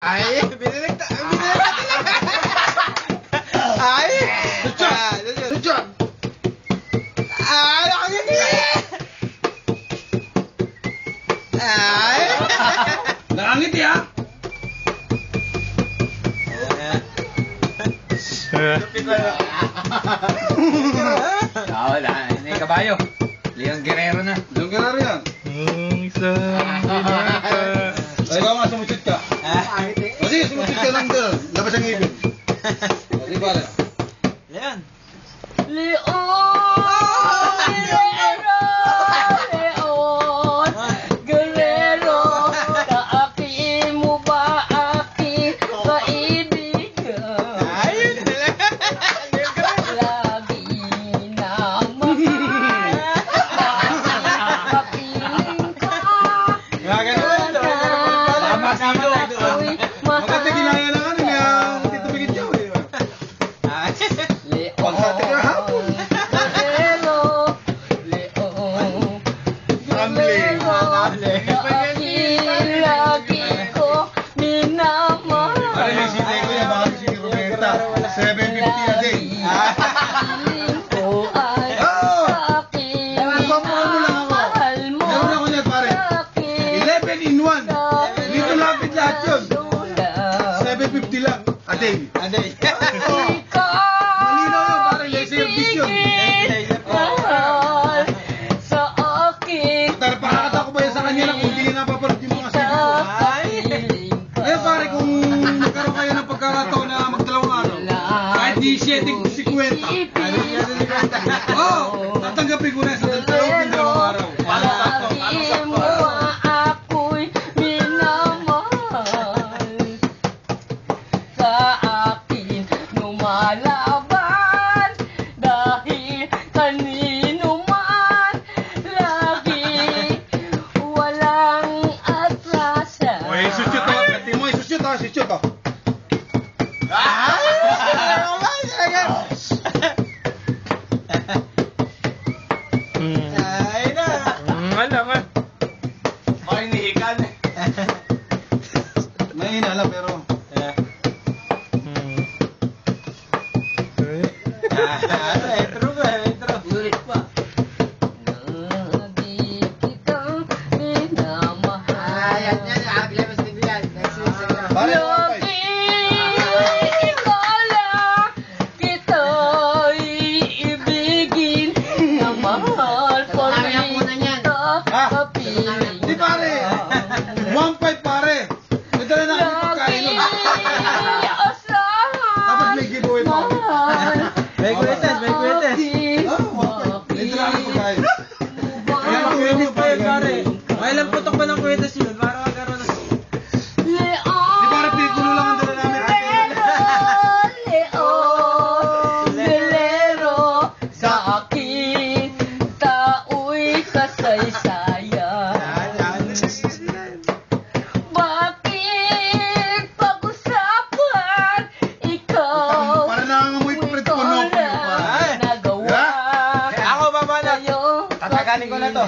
Ay, binilig talaga. Ay! Good job! Ay, nakangiti! Ay! Nakangiti ha? Wala, hindi kabayo. Leon Guerrero na. Leon Guerrero yan. Ay, ikaw nga, sumusit ka. O sige, sumusit ka lang doon. Labas ang ibig. O sige, pare. Leon! Guerrero, kaaki mo ba aking kaibigan? Ayun! Lagi na mahal, kapiling ka. Gagano'n. Tama tayo doon. Maganda ginaya lang ano niya. Titubigit siya eh. Pagsati ka hapon. Rambling. Lagi ko minamahal. Pare, may sitay ko yan. Baka si Roberta. 750 a day. Piling ko ay aking Nagpapaano lang ako. mahal mo. Meron ako niyan, pare. 11 in 1. Dito lapit lahat yun. 750 lang a day. Aday. Malinaw yun, pare. Laser vision. Mahal sa akin. Pakakata ko ba yan sa kanya lang kung hindi napapanood yung mga sino ko. Eh pare, kung nagkaroon kayo ng pagkakataon na magdalawang araw, kahit di 7.50. Tatanggapin ko na sa loob ng dalawang araw. Lagi mo ako'y minamahal. Sa akin lumalaban dahil kanino man lagi walang atrasan. O, isusyo to. Pati mo, isusyo to. Isusyo to. Ay! Ay na! Ay, nihikan. May hinala pero... Intro ba? Intro. Ulit pa. Lagi kitang minamahal. Pare, Lagi ikala kita'y ibigin na mahal pa rin kita kapiling. Hindi pare. 1.5 pare. Nadala na kami pagkain nun. Tapos may giveaway pa. May kwetes, may kwetes. Nadala kami pagkain. Kaya kwetes pa yun, pare. Kailan putok pa ng kwetes yun? Para magkaroon ng... Di pare, pikulo lang ang dala namin. Guerrero, sa akin, tao'y kasaysayan. Bakit pag-usapan, ikaw Para nangangamoy pa rin ko no. nagawa Ako ba ba na? sa'yo? Tataganin ko na to.